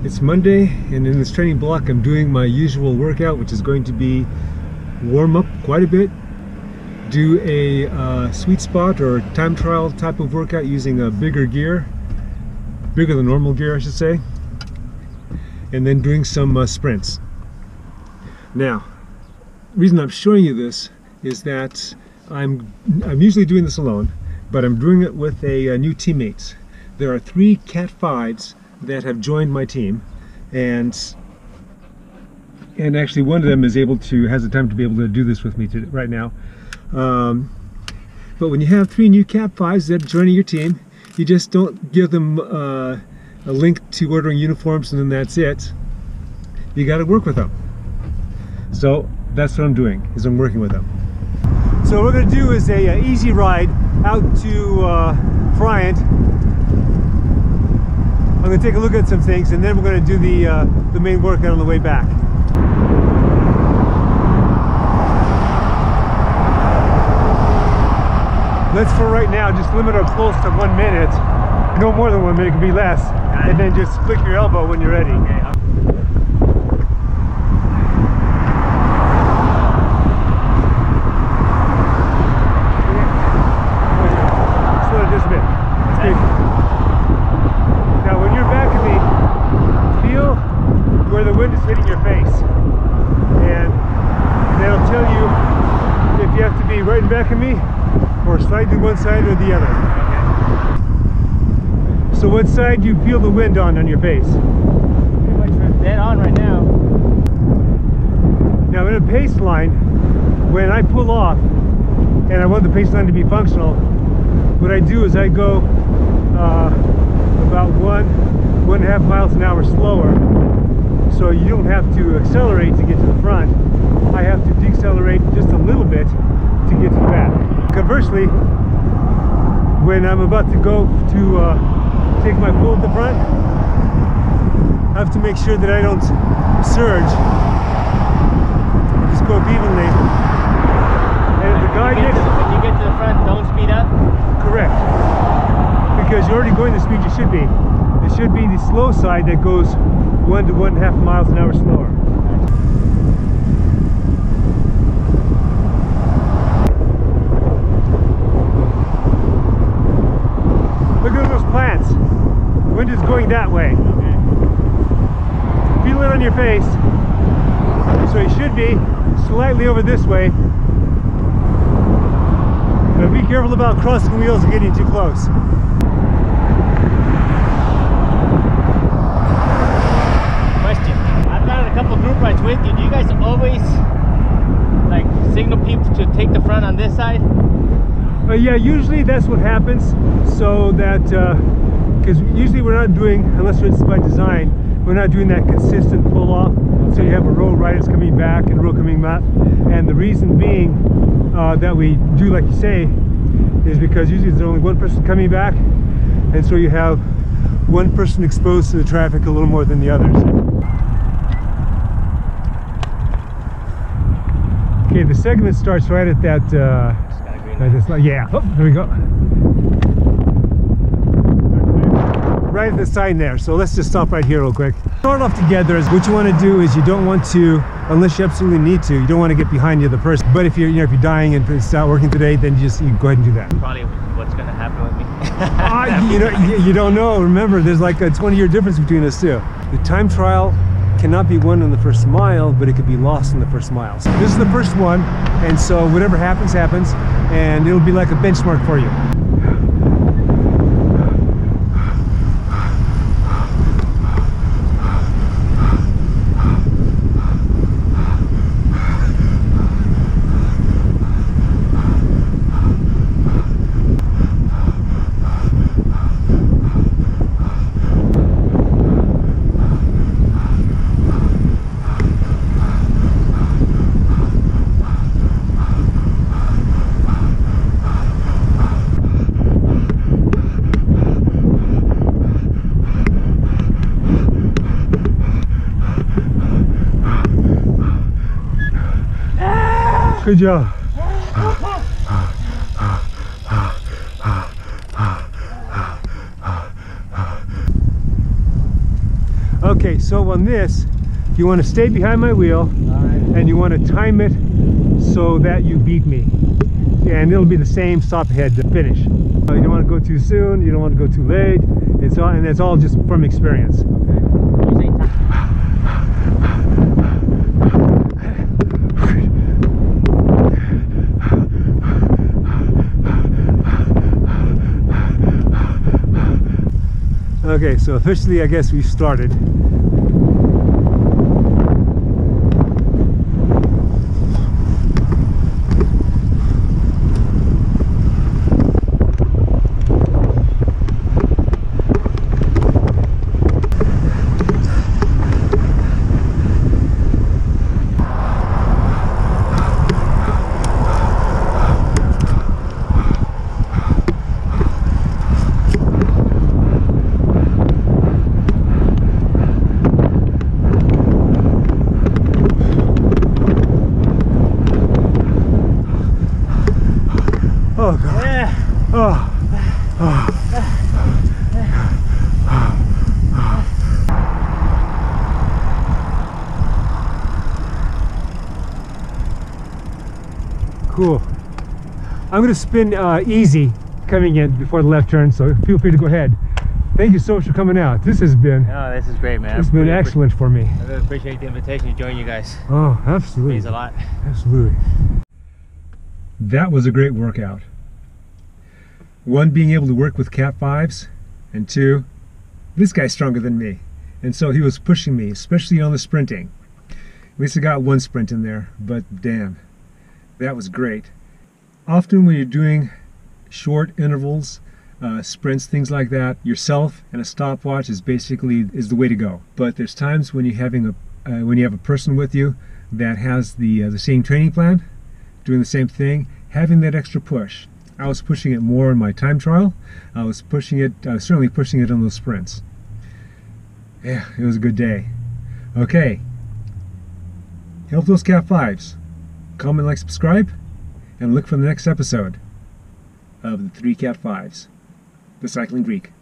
It's Monday, and in this training block I'm doing my usual workout, which is going to be warm up quite a bit, do a sweet spot or time trial type of workout using a bigger gear, bigger than normal gear I should say, and then doing some sprints. Now, the reason I'm showing you this is that I'm usually doing this alone, but I'm doing it with a new teammate. There are 3 Cat 5's that have joined my team, and actually one of them has the time to be able to do this with me right now. But when you have 3 new Cat 5's that are joining your team, you just don't give them a link to ordering uniforms and then that's it. You got to work with them. So that's what I'm doing, is I'm working with them. So what we're going to do is a easy ride out to Bryant. I'm going to take a look at some things, and then we're going to do the main workout on the way back. Let's, for right now, just limit our pulse to 1 minute. No more than 1 minute, it can be less. And then just flick your elbow when you're ready. Okay. Slow it just a bit. Okay. Now when you're back at me, feel where the wind is hitting your face. And that'll tell you if you have to be right in back of me or slide to one side or the other. Okay. So what side do you feel the wind on your face? Pretty much dead on right now. Now in a pace line, when I pull off and I want the pace line to be functional, what I do is I go about 1.5 miles an hour slower, so you don't have to accelerate to get to the front. I have to decelerate just a little bit to get to the back. Conversely, when I'm about to go to take my pull at the front, I have to make sure that I don't surge. Just go up evenly. And the guy when you get to the front, don't speed up? Correct. Because you're already going the speed you should be. It should be the slow side that goes 1 to 1.5 miles an hour slower. Look at those plants. The wind is going that way. Okay. Feel it on your face. So you should be slightly over this way. But be careful about crossing wheels and getting too close. Question. I've done a couple group rides with you. Do you guys always like signal people to take the front on this side? Yeah, usually that's what happens, so that because usually we're not doing, unless it's by design, we're not doing that consistent pull off. So you have a row of riders coming back and a row coming back, and the reason being that we do like you say is because usually there's only one person coming back, and so you have one person exposed to the traffic a little more than the others. Okay, the segment starts right at that yeah, oh, there we go. Right at the sign there. So let's just stop right here real quick. Start off together. Is what you want to do is you don't want to, unless you absolutely need to, you don't want to get behind the other person. But if you're, if you're dying and it's not working today, then you go ahead and do that. Probably what's going to happen with me. You don't know. Remember, there's like a 20-year difference between us too. The time trial cannot be won in the first mile, but it could be lost in the first mile. So this is the first one, and so whatever happens, happens, and it'll be like a benchmark for you. Good job. Okay, so on this, you want to stay behind my wheel, and you want to time it so that you beat me. And it'll be the same stop ahead to finish. You don't want to go too soon, you don't want to go too late. And it's all just from experience. Okay, so officially I guess we've started. Oh God. Yeah. Cool. I'm going to spin easy coming in before the left turn, so feel free to go ahead. Thank you so much for coming out. This has been This is great, man. It's been excellent for me. I really appreciate the invitation to join you guys. Oh, absolutely. It means a lot. Absolutely. That was a great workout. One, being able to work with Cat 5's, and two, this guy's stronger than me. And so he was pushing me, especially on the sprinting. At least I got one sprint in there, but damn, that was great. Often when you're doing short intervals, sprints, things like that, yourself and a stopwatch is the way to go. But there's times when when you have a person with you that has the same training plan, doing the same thing, having that extra push. I was pushing it more in my time trial. I was certainly pushing it on those sprints. Yeah, it was a good day. Okay, help those Cat 5's. Comment, like, subscribe, and look for the next episode of the 3 Cat 5's, the Cycling Greek.